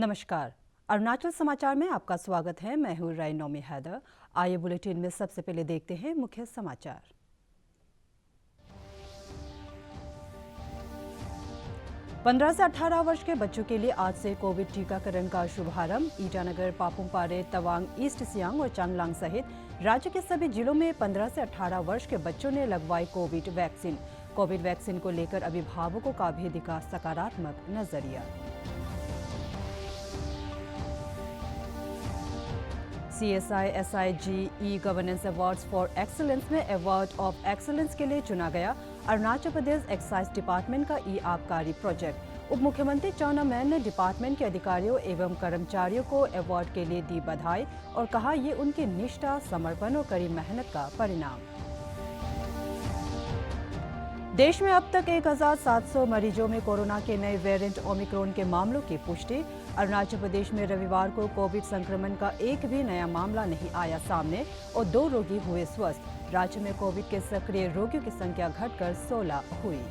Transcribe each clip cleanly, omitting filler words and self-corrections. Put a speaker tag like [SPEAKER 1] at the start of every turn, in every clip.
[SPEAKER 1] नमस्कार। अरुणाचल समाचार में आपका स्वागत है। मैं हूँ राइनोमी हैदर। आइए बुलेटिन में सबसे पहले देखते हैं मुख्य समाचार। पंद्रह से 18 वर्ष के बच्चों के लिए आज से कोविड टीकाकरण का शुभारंभ। ईटानगर, पापुमपारे, तवांग, ईस्ट सियांग और चांगलांग सहित राज्य के सभी जिलों में 15 से 18 वर्ष के बच्चों ने लगवाई कोविड वैक्सीन। कोविड वैक्सीन को लेकर अभिभावकों का भी दिखा सकारात्मक नजरिया। CSI SIG e-governance awards for excellence में अवार्ड ऑफ एक्सीलेंस के लिए चुना गया अरुणाचल प्रदेश एक्साइज डिपार्टमेंट का ई-आबकारी प्रोजेक्ट। उप मुख्यमंत्री चाउना मैन ने डिपार्टमेंट के अधिकारियों एवं कर्मचारियों को अवार्ड के लिए दी बधाई और कहा ये उनकी निष्ठा, समर्पण और कड़ी मेहनत का परिणाम। देश में अब तक 1700 मरीजों में कोरोना के नए वेरिएंट ओमिक्रॉन के मामलों की पुष्टि। अरुणाचल प्रदेश में रविवार को कोविड संक्रमण का एक भी नया मामला नहीं आया सामने और 2 रोगी हुए स्वस्थ। राज्य में कोविड के सक्रिय रोगियों की संख्या घटकर 16 हुई।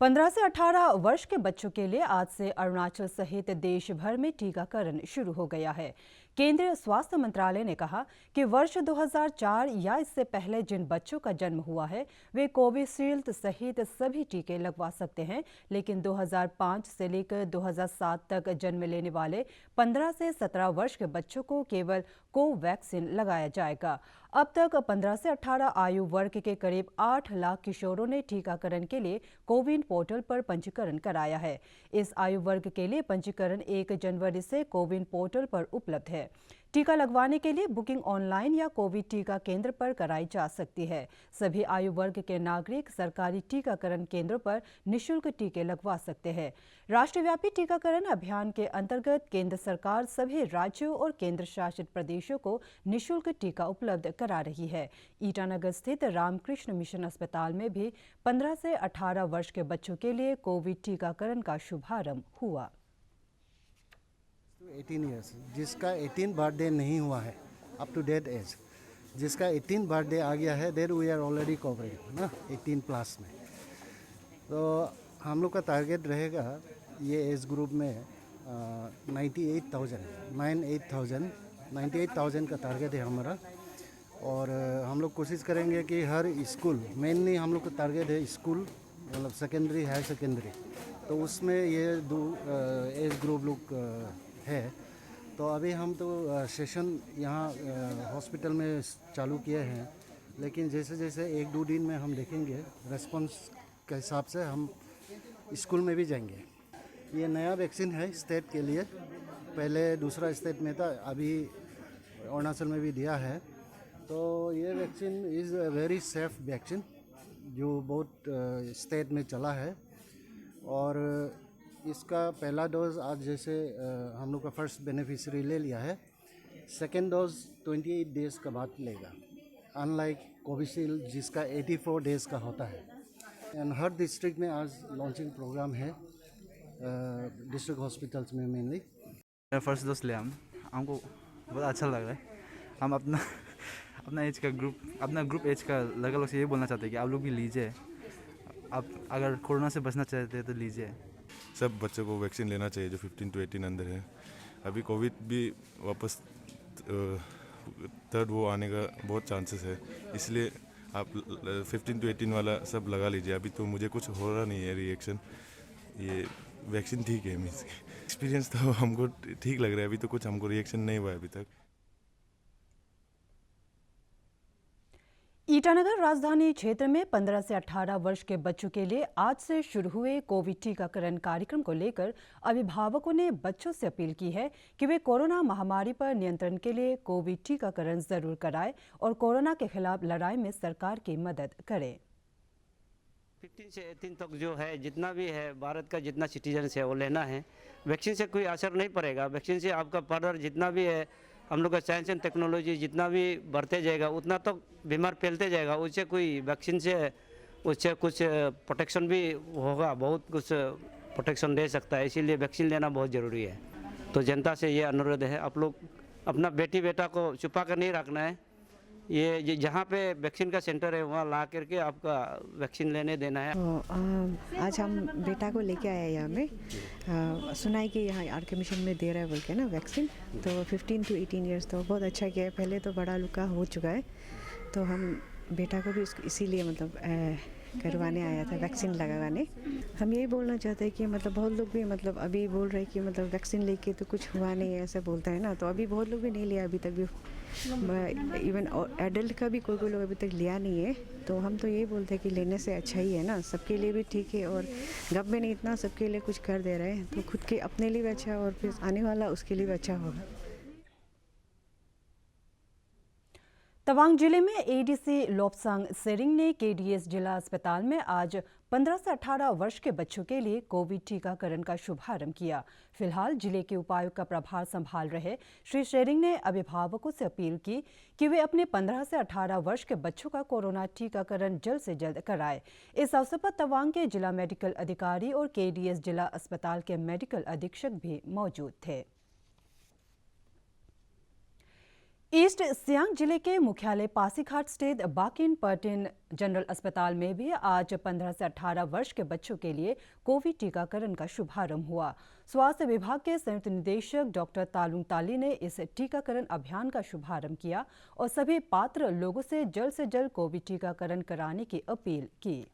[SPEAKER 1] 15 से 18 वर्ष के बच्चों के लिए आज से अरुणाचल सहित देश भर में टीकाकरण शुरू हो गया है। केंद्रीय स्वास्थ्य मंत्रालय ने कहा कि वर्ष 2004 या इससे पहले जिन बच्चों का जन्म हुआ है वे कोविशील्ड सहित सभी टीके लगवा सकते हैं, लेकिन 2005 से लेकर 2007 तक जन्म लेने वाले 15 से 17 वर्ष के बच्चों को केवल कोवैक्सीन लगाया जाएगा। अब तक 15 से 18 आयु वर्ग के करीब 8 लाख किशोरों ने टीकाकरण के लिए कोविन पोर्टल पर पंजीकरण कराया है। इस आयु वर्ग के लिए पंजीकरण 1 जनवरी से कोविन पोर्टल पर उपलब्ध है। टीका लगवाने के लिए बुकिंग ऑनलाइन या कोविड टीका केंद्र पर कराई जा सकती है। सभी आयु वर्ग के नागरिक सरकारी टीकाकरण केंद्रों पर निःशुल्क टीके लगवा सकते हैं। राष्ट्रव्यापी टीकाकरण अभियान के अंतर्गत केंद्र सरकार सभी राज्यों और केंद्र शासित प्रदेशों को निःशुल्क टीका उपलब्ध करा रही है। ईटानगर स्थित रामकृष्ण मिशन अस्पताल में भी 15 से 18 वर्ष के बच्चों के लिए कोविड टीकाकरण का शुभारंभ हुआ।
[SPEAKER 2] 18 ईयर्स जिसका 18 बर्थडे नहीं हुआ है अप टू डेट एज, जिसका 18 बर्थडे आ गया है there we are already covering ना 18 प्लस में। तो हम लोग का टारगेट रहेगा ये एज ग्रुप में 98,000 का टारगेट है हमारा। और हम लोग कोशिश करेंगे कि हर स्कूल, मेनली हम लोग का टारगेट है स्कूल मतलब सेकेंडरी, हायर सेकेंडरी, तो उसमें ये 2 एज ग्रुप लोग है। तो अभी हम तो सेशन यहाँ हॉस्पिटल में चालू किए हैं, लेकिन जैसे जैसे 1-2 दिन में हम देखेंगे रेस्पॉन्स के हिसाब से हम स्कूल में भी जाएंगे। ये नया वैक्सीन है स्टेट के लिए, पहले दूसरा स्टेट में था, अभी अरुणाचल में भी दिया है। तो ये vaccine is a very safe vaccine जो बहुत स्टेट में चला है। और इसका पहला डोज आज जैसे हम लोग का फर्स्ट बेनिफिशियरी ले लिया है, सेकेंड डोज 28 डेज़ का बाद लेगा, अनलाइक कोविशील्ड जिसका 84 डेज़ का होता है। एंड हर डिस्ट्रिक्ट में आज लॉन्चिंग प्रोग्राम है डिस्ट्रिक्ट हॉस्पिटल्स में मेनली।
[SPEAKER 3] फर्स्ट डोज ले हमको बहुत अच्छा लग रहा है। हम अपना एज का ग्रुप एज का लड़का लोग से ये बोलना चाहते हैं कि आप लोग भी लीजिए। आप अगर कोरोना से बचना चाहते हैं तो लीजिए।
[SPEAKER 4] सब बच्चों को वैक्सीन लेना चाहिए जो 15 to 18 अंदर है। अभी कोविड भी वापस थर्ड वो आने का बहुत चांसेस है, इसलिए आप 15 to 18 वाला सब लगा लीजिए। अभी तो मुझे कुछ हो रहा नहीं है रिएक्शन, ये वैक्सीन ठीक है। मीन्स एक्सपीरियंस तो हमको ठीक लग रहा है, अभी तो कुछ हमको रिएक्शन नहीं हुआ है अभी तक।
[SPEAKER 1] ईटानगर राजधानी क्षेत्र में 15 से 18 वर्ष के बच्चों के लिए आज से शुरू हुए कोविड टीकाकरण कार्यक्रम को लेकर अभिभावकों ने बच्चों से अपील की है कि वे कोरोना महामारी पर नियंत्रण के लिए कोविड टीकाकरण जरूर कराएं और कोरोना के खिलाफ लड़ाई में सरकार की मदद करें।
[SPEAKER 5] 15 से 18 तक जो है जितना भी है भारत का जितना सिटीजन है वो लेना है। वैक्सीन से कोई असर नहीं पड़ेगा। वैक्सीन से आपका फर्दर जितना भी है हम लोग का साइंस एंड टेक्नोलॉजी जितना भी बढ़ते जाएगा उतना तो बीमार फैलते जाएगा। उससे कोई वैक्सीन से उससे कुछ प्रोटेक्शन भी होगा, बहुत कुछ प्रोटेक्शन दे सकता है, इसीलिए वैक्सीन लेना बहुत ज़रूरी है। तो जनता से ये अनुरोध है, आप लोग अपना बेटी बेटा को छुपा कर नहीं रखना है, ये जहाँ पे वैक्सीन का सेंटर है वहाँ ला करके आपका वैक्सीन लेने देना है।
[SPEAKER 6] तो आज हम बेटा को लेके आए यहाँ में। सुना है कि यहाँ आर के मिशन में दे रहा है बोल के ना वैक्सीन, तो 15 to 18 ईयर्स तो बहुत अच्छा किया है। पहले तो बड़ा लुका हो चुका है, तो हम बेटा को भी इसीलिए मतलब करवाने आया था, वैक्सीन लगवाने। हम यही बोलना चाहते हैं कि मतलब बहुत लोग भी मतलब अभी बोल रहे हैं कि मतलब वैक्सीन लेके तो कुछ हुआ नहीं है, ऐसा बोलता है ना, तो अभी बहुत लोग भी नहीं लिया अभी तक भी। इवन एडल्ट का भी कोई कोई लोग अभी तक लिया नहीं है। तो हम तो यही बोलते हैं कि लेने से अच्छा ही है ना, सबके लिए भी ठीक है। और गवर्नमेंट इतना सबके लिए कुछ कर दे रहे हैं, तो खुद के अपने लिए भी अच्छा और फिर आने वाला उसके लिए भी अच्छा होगा।
[SPEAKER 1] तवांग जिले में एडीसी लोपसांग सेरिंग ने केडीएस जिला अस्पताल में आज 15 से 18 वर्ष के बच्चों के लिए कोविड टीकाकरण का शुभारंभ किया। फिलहाल जिले के उपायुक्त का प्रभार संभाल रहे श्री शेरिंग ने अभिभावकों से अपील की कि वे अपने 15 से 18 वर्ष के बच्चों का कोरोना टीकाकरण जल्द से जल्द कराएं। इस अवसर पर तवांग के जिला मेडिकल अधिकारी और केडीएस जिला अस्पताल के मेडिकल अधीक्षक भी मौजूद थे। ईस्ट सियांग जिले के मुख्यालय पासीघाट स्थित बाकिन पर्टिन जनरल अस्पताल में भी आज 15 से 18 वर्ष के बच्चों के लिए कोविड टीकाकरण का शुभारंभ हुआ। स्वास्थ्य विभाग के संयुक्त निदेशक डॉक्टर तालुंग ताली ने इस टीकाकरण अभियान का शुभारंभ किया और सभी पात्र लोगों से जल्द कोविड टीकाकरण कराने की अपील की।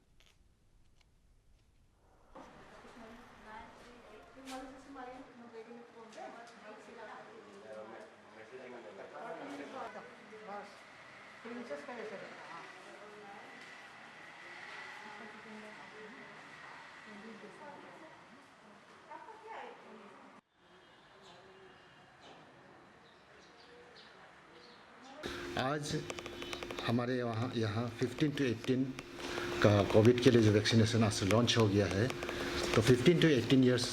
[SPEAKER 2] आज हमारे यहाँ 15 to 18 का कोविड के लिए जो वैक्सीनेशन आज से लॉन्च हो गया है, तो 15 to 18 ईयर्स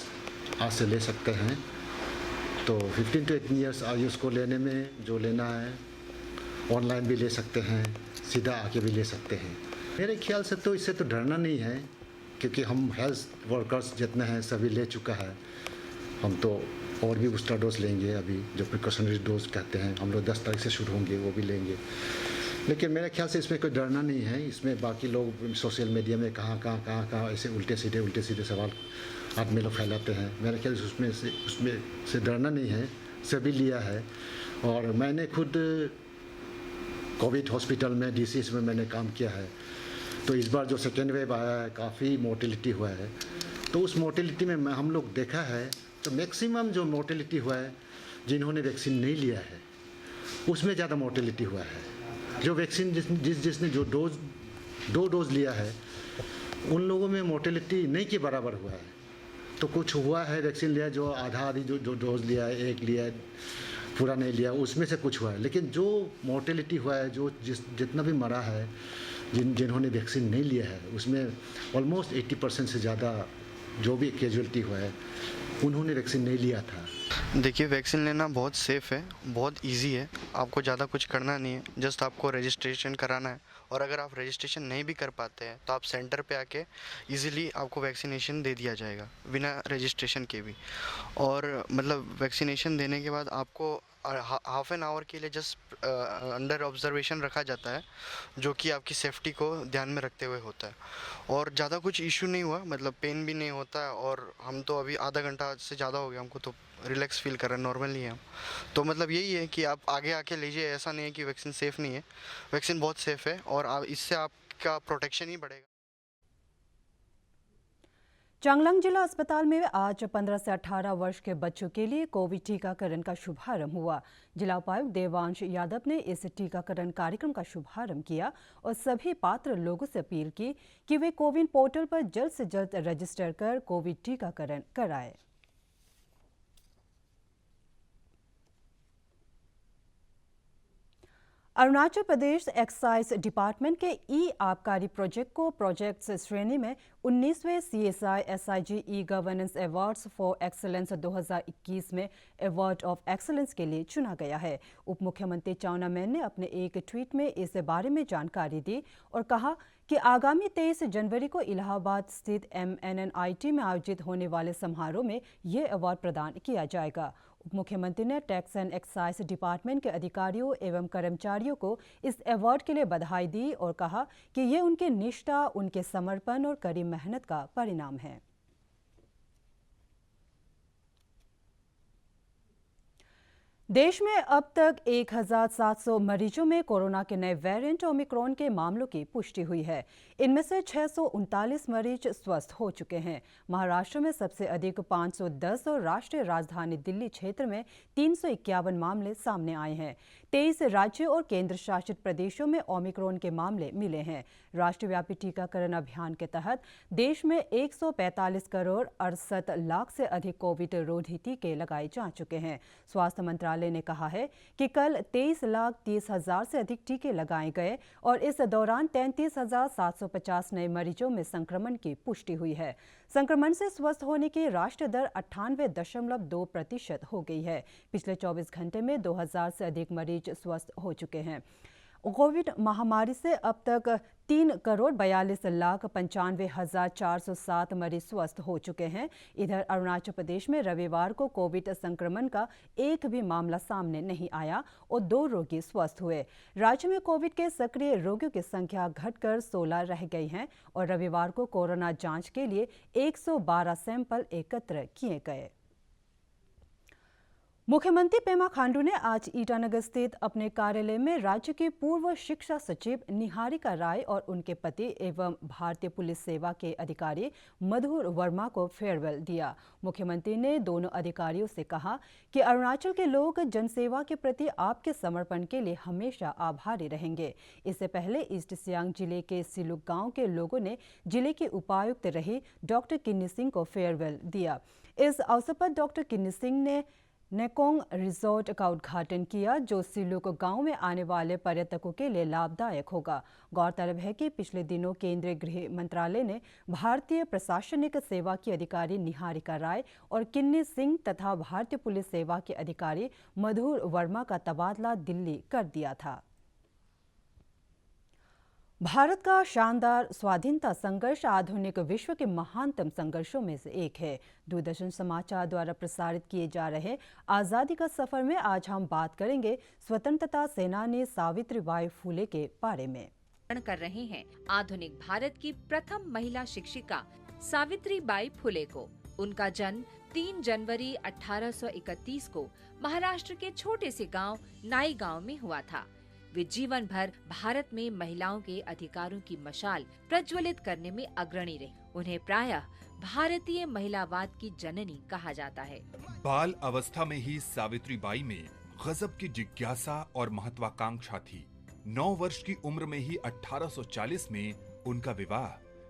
[SPEAKER 2] आज से ले सकते हैं। तो 15 to 18 ईयर्स आयु को लेने में जो लेना है ऑनलाइन भी ले सकते हैं, सीधा आके भी ले सकते हैं। मेरे ख्याल से तो इससे तो डरना नहीं है, क्योंकि हम हेल्थ वर्कर्स जितने हैं सभी ले चुका है। हम तो और भी बूस्टर डोज लेंगे, अभी जो प्रिकॉशनरी डोज कहते हैं हम लोग 10 तारीख से शुरू होंगे, वो भी लेंगे। लेकिन मेरे ख्याल से इसमें कोई डरना नहीं है। इसमें बाकी लोग सोशल मीडिया में कहाँ ऐसे उल्टे सीधे सवाल आदमी लोग फैलाते हैं। मेरे ख्याल से उसमें से डरना नहीं है, सभी लिया है। और मैंने खुद कोविड हॉस्पिटल में DCS में मैंने काम किया है, तो इस बार जो सेकेंड वेव आया है काफ़ी मोर्टेलिटी हुआ है। तो उस मोर्टेलिटी में हम लोग देखा है तो मैक्सिमम जो मोर्टेलिटी हुआ है जिन्होंने वैक्सीन नहीं लिया है उसमें ज़्यादा मोर्टेलिटी हुआ है। जो वैक्सीन जिसने जो दो डोज लिया है उन लोगों में मोर्टेलिटी नहीं के बराबर हुआ है। तो कुछ हुआ है वैक्सीन लिया जो आधी जो डोज लिया है, एक लिया है, पूरा नहीं लिया, उसमें से कुछ हुआ है। लेकिन जो मोर्टेलिटी हुआ है, जो जितना भी मरा है जिन्होंने वैक्सीन नहीं लिया है, उसमें ऑलमोस्ट 80% से ज़्यादा जो भी कैजुअलिटी हुआ है उन्होंने वैक्सीन नहीं लिया था।
[SPEAKER 7] देखिए, वैक्सीन लेना बहुत सेफ़ है, बहुत इजी है। आपको ज़्यादा कुछ करना नहीं है, जस्ट आपको रजिस्ट्रेशन कराना है। और अगर आप रजिस्ट्रेशन नहीं भी कर पाते हैं तो आप सेंटर पे आके इजीली आपको वैक्सीनेशन दे दिया जाएगा बिना रजिस्ट्रेशन के भी। और मतलब वैक्सीनेशन देने के बाद आपको हाफ एन आवर के लिए जस्ट अंडर ऑब्जर्वेशन रखा जाता है, जो कि आपकी सेफ्टी को ध्यान में रखते हुए होता है। और ज़्यादा कुछ इशू नहीं हुआ, मतलब पेन भी नहीं होता है। और हम तो अभी आधा घंटा से ज़्यादा हो गया हमको, तो रिलैक्स फील कर रहे हैं, नॉर्मल नहीं है हम। तो मतलब यही है कि आप आगे आके लीजिए, ऐसा नहीं है कि वैक्सीन सेफ़ नहीं है। वैक्सीन बहुत सेफ़ है और इससे आपका प्रोटेक्शन ही बढ़ेगा।
[SPEAKER 1] चांगलांग जिला अस्पताल में आज 15 से 18 वर्ष के बच्चों के लिए कोविड टीकाकरण का शुभारंभ हुआ। जिला उपायुक्त देवांश यादव ने इस टीकाकरण कार्यक्रम का शुभारंभ किया और सभी पात्र लोगों से अपील की कि वे कोविन पोर्टल पर जल्द से जल्द रजिस्टर कर कोविड टीकाकरण कराएं। अरुणाचल प्रदेश एक्साइज डिपार्टमेंट के आबकारी प्रोजेक्ट को प्रोजेक्ट्स श्रेणी में 19वें CSI SIG governance awards for excellence 2021 में अवार्ड ऑफ एक्सीलेंस के लिए चुना गया है। उप मुख्यमंत्री चाउना मैन ने अपने एक ट्वीट में इस बारे में जानकारी दी और कहा कि आगामी 23 जनवरी को इलाहाबाद स्थित MNNIT में आयोजित होने वाले समारोह में ये अवार्ड प्रदान किया जाएगा। उप मुख्यमंत्री ने टैक्स एंड एक्साइज डिपार्टमेंट के अधिकारियों एवं कर्मचारियों को इस अवार्ड के लिए बधाई दी और कहा कि ये उनकी निष्ठा, उनके समर्पण और कड़ी मेहनत का परिणाम है। देश में अब तक 1700 मरीजों में कोरोना के नए वेरिएंट ओमिक्रॉन के मामलों की पुष्टि हुई है। इनमें से 639 मरीज स्वस्थ हो चुके हैं। महाराष्ट्र में सबसे अधिक 510 और राष्ट्रीय राजधानी दिल्ली क्षेत्र में 351 मामले सामने आए हैं। 23 राज्यों और केंद्र शासित प्रदेशों में ओमिक्रॉन के मामले मिले हैं। राष्ट्रव्यापी टीकाकरण अभियान के तहत देश में 145 करोड़ 68 लाख से अधिक कोविड रोधी टीके लगाए जा चुके हैं। स्वास्थ्य मंत्रालय ने कहा है कि कल 23,30,000 से अधिक टीके लगाए गए और इस दौरान 33,750 नए मरीजों में संक्रमण की पुष्टि हुई है। संक्रमण से स्वस्थ होने की राष्ट्रीय दर 98.2% हो गई है। पिछले 24 घंटे में 2000 से अधिक मरीज स्वस्थ हो चुके हैं। कोविड महामारी से अब तक 3,42,95,407 मरीज स्वस्थ हो चुके हैं। इधर अरुणाचल प्रदेश में रविवार को कोविड संक्रमण का एक भी मामला सामने नहीं आया और 2 रोगी स्वस्थ हुए। राज्य में कोविड के सक्रिय रोगियों की संख्या घटकर 16 रह गई है और रविवार को कोरोना जांच के लिए 112 सैंपल एकत्र किए गए। मुख्यमंत्री पेमा खांडू ने आज ईटानगर स्थित अपने कार्यालय में राज्य की पूर्व शिक्षा सचिव निहारिका राय और उनके पति एवं भारतीय पुलिस सेवा के अधिकारी मधुर वर्मा को फेयरवेल दिया। मुख्यमंत्री ने दोनों अधिकारियों से कहा कि अरुणाचल के लोग जनसेवा के प्रति आपके समर्पण के लिए हमेशा आभारी रहेंगे। इससे पहले ईस्ट सियांग जिले के सिलुक गांव के लोगों ने जिले की उपायुक्त रही डॉक्टर किन्नी सिंह को फेयरवेल दिया। इस अवसर पर डॉक्टर किन्नी सिंह ने नेकोंग रिजॉर्ट का उद्घाटन किया, जो सिलुक गांव में आने वाले पर्यटकों के लिए लाभदायक होगा। गौरतलब है कि पिछले दिनों केंद्रीय गृह मंत्रालय ने भारतीय प्रशासनिक सेवा की अधिकारी निहारिका राय और किन्नी सिंह तथा भारतीय पुलिस सेवा के अधिकारी मधुर वर्मा का तबादला दिल्ली कर दिया था। भारत का शानदार स्वाधीनता संघर्ष आधुनिक विश्व के महानतम संघर्षों में से एक है। दूरदर्शन समाचार द्वारा प्रसारित किए जा रहे आज़ादी का सफर में आज हम बात करेंगे स्वतंत्रता सेनानी सावित्रीबाई फुले के बारे में।
[SPEAKER 8] कर रहे हैं आधुनिक भारत की प्रथम महिला शिक्षिका सावित्रीबाई फुले को। उनका जन्म 3 जनवरी 1831 को महाराष्ट्र के छोटे से गांव नाई गांव में हुआ था। वे जीवन भर भारत में महिलाओं के अधिकारों की मशाल प्रज्वलित करने में अग्रणी रही। उन्हें प्रायः भारतीय महिलावाद की जननी कहा जाता है।
[SPEAKER 9] बाल अवस्था में ही सावित्रीबाई में गजब की जिज्ञासा और महत्वाकांक्षा थी। 9 वर्ष की उम्र में ही 1840 में उनका विवाह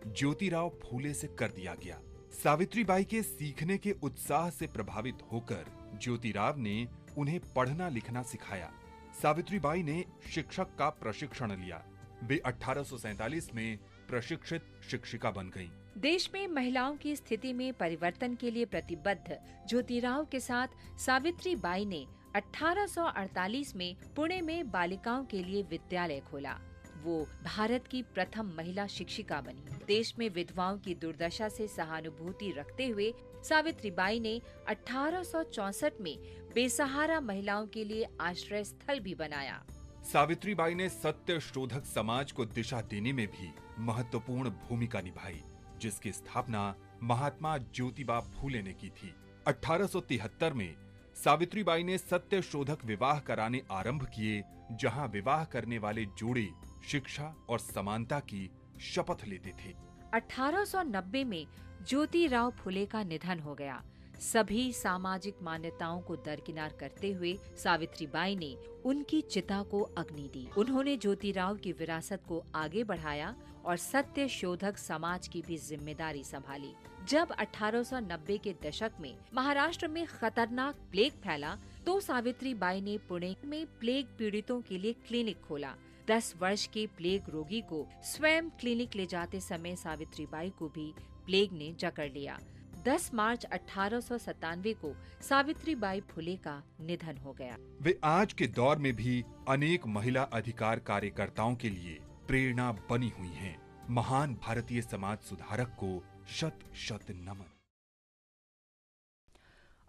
[SPEAKER 9] ज्योतिराव फूले से कर दिया गया। सावित्रीबाई के सीखने के उत्साह से प्रभावित होकर ज्योतिराव ने उन्हें पढ़ना लिखना सिखाया। सावित्रीबाई ने शिक्षक का प्रशिक्षण लिया। वे 1847 में प्रशिक्षित शिक्षिका बन गईं।
[SPEAKER 8] देश में महिलाओं की स्थिति में परिवर्तन के लिए प्रतिबद्ध ज्योतिराव के साथ सावित्रीबाई ने 1848 में पुणे में बालिकाओं के लिए विद्यालय खोला। वो भारत की प्रथम महिला शिक्षिका बनी। देश में विधवाओं की दुर्दशा से सहानुभूति रखते हुए सावित्रीबाई ने 1864 में बेसहारा महिलाओं के लिए आश्रय स्थल भी बनाया।
[SPEAKER 9] सावित्रीबाई ने सत्य शोधक समाज को दिशा देने में भी महत्वपूर्ण भूमिका निभाई, जिसकी स्थापना महात्मा ज्योतिबा फूले ने की थी। 1873 में सावित्रीबाई ने सत्य शोधक विवाह कराने आरंभ किए, जहां विवाह करने वाले जोड़े शिक्षा और समानता की शपथ लेते थे।
[SPEAKER 8] 1890 में ज्योतिराव फुले का निधन हो गया। सभी सामाजिक मान्यताओं को दरकिनार करते हुए सावित्रीबाई ने उनकी चिता को अग्नि दी। उन्होंने ज्योतिराव की विरासत को आगे बढ़ाया और सत्य शोधक समाज की भी जिम्मेदारी संभाली। जब 1890 के दशक में महाराष्ट्र में खतरनाक प्लेग फैला, तो सावित्रीबाई ने पुणे में प्लेग पीड़ितों के लिए क्लिनिक खोला। 10 वर्ष के प्लेग रोगी को स्वयं क्लिनिक ले जाते समय सावित्रीबाई को भी प्लेग ने जकड़ लिया। 10 मार्च 1897 को सावित्रीबाई फुले का निधन हो गया।
[SPEAKER 9] वे आज के दौर में भी अनेक महिला अधिकार कार्यकर्ताओं के लिए प्रेरणा बनी हुई हैं। महान भारतीय समाज सुधारक को शत शत नमन।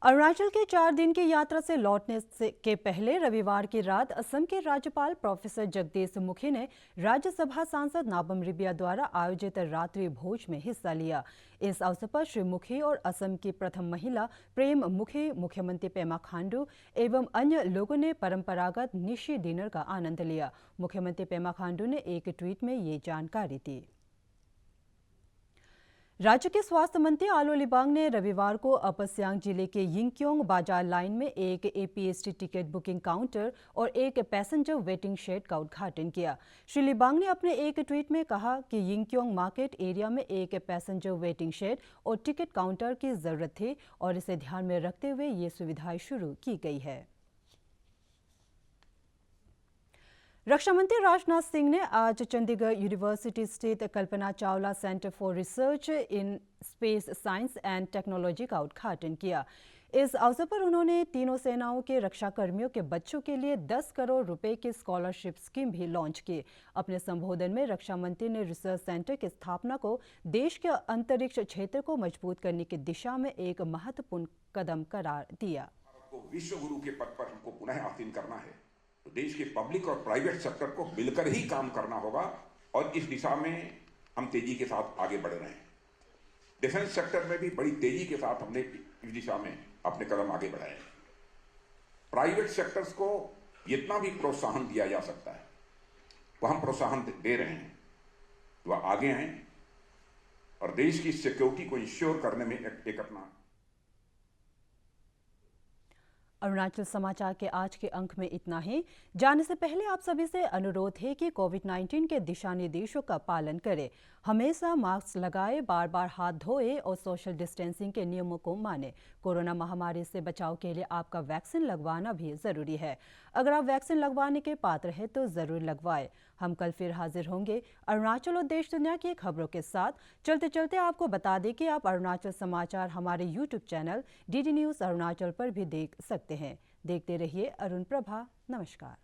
[SPEAKER 1] अरुणाचल के 4 दिन की यात्रा से लौटने के पहले रविवार की रात असम के राज्यपाल प्रोफेसर जगदीश मुखी ने राज्यसभा सांसद नाबम रिबिया द्वारा आयोजित रात्रि भोज में हिस्सा लिया। इस अवसर पर श्री मुखी और असम की प्रथम महिला प्रेम मुखी, मुख्यमंत्री पेमा खांडू एवं अन्य लोगों ने परंपरागत निशी डिनर का आनंद लिया। मुख्यमंत्री पेमा खांडू ने एक ट्वीट में ये जानकारी दी। राज्य के स्वास्थ्य मंत्री आलो लिबांग ने रविवार को अपर सियांग जिले के यिंगक्योंग बाजार लाइन में एक एपीएसटी टिकट बुकिंग काउंटर और एक पैसेंजर वेटिंग शेड का उद्घाटन किया। श्री लिबांग ने अपने एक ट्वीट में कहा कि यिंगक्योंग मार्केट एरिया में एक पैसेंजर वेटिंग शेड और टिकट काउंटर की जरूरत थी और इसे ध्यान में रखते हुए ये सुविधाएं शुरू की गई है। रक्षा मंत्री राजनाथ सिंह ने आज चंडीगढ़ यूनिवर्सिटी स्थित Kalpana Chawla centre for research in space science and technology का उद्घाटन किया। इस अवसर पर उन्होंने तीनों सेनाओं के रक्षा कर्मियों के बच्चों के लिए 10 करोड़ रुपए की स्कॉलरशिप स्कीम भी लॉन्च की। अपने संबोधन में रक्षा मंत्री ने रिसर्च सेंटर की स्थापना को देश के अंतरिक्ष क्षेत्र को मजबूत करने की दिशा में एक महत्वपूर्ण कदम करार दिया।
[SPEAKER 10] विश्व गुरु के पद पर हमको पुनः आसीन करना है तो देश के पब्लिक और प्राइवेट सेक्टर को मिलकर ही काम करना होगा और इस दिशा में हम तेजी के साथ आगे बढ़ रहे हैं। डिफेंस सेक्टर में भी बड़ी तेजी के साथ हमने इस दिशा में अपने कदम आगे बढ़ाए हैं। प्राइवेट सेक्टर्स को जितना भी प्रोत्साहन दिया जा सकता है वह हम प्रोत्साहन दे रहे हैं, तो वह आगे आए और देश की सिक्योरिटी को इंश्योर करने में एक अपना।
[SPEAKER 1] अरुणाचल समाचार के आज के अंक में इतना ही। जाने से पहले आप सभी से अनुरोध है कि कोविड-19 के दिशा निर्देशों का पालन करें, हमेशा मास्क लगाए, बार बार हाथ धोए और सोशल डिस्टेंसिंग के नियमों को माने। कोरोना महामारी से बचाव के लिए आपका वैक्सीन लगवाना भी जरूरी है। अगर आप वैक्सीन लगवाने के पात्र हैं तो जरूर लगवाएं। हम कल फिर हाजिर होंगे अरुणाचल और देश दुनिया की खबरों के साथ। चलते चलते आपको बता दें कि आप अरुणाचल समाचार हमारे YouTube channel DD news Arunachal पर भी देख सकते हैं। देखते रहिए अरुण प्रभा। नमस्कार।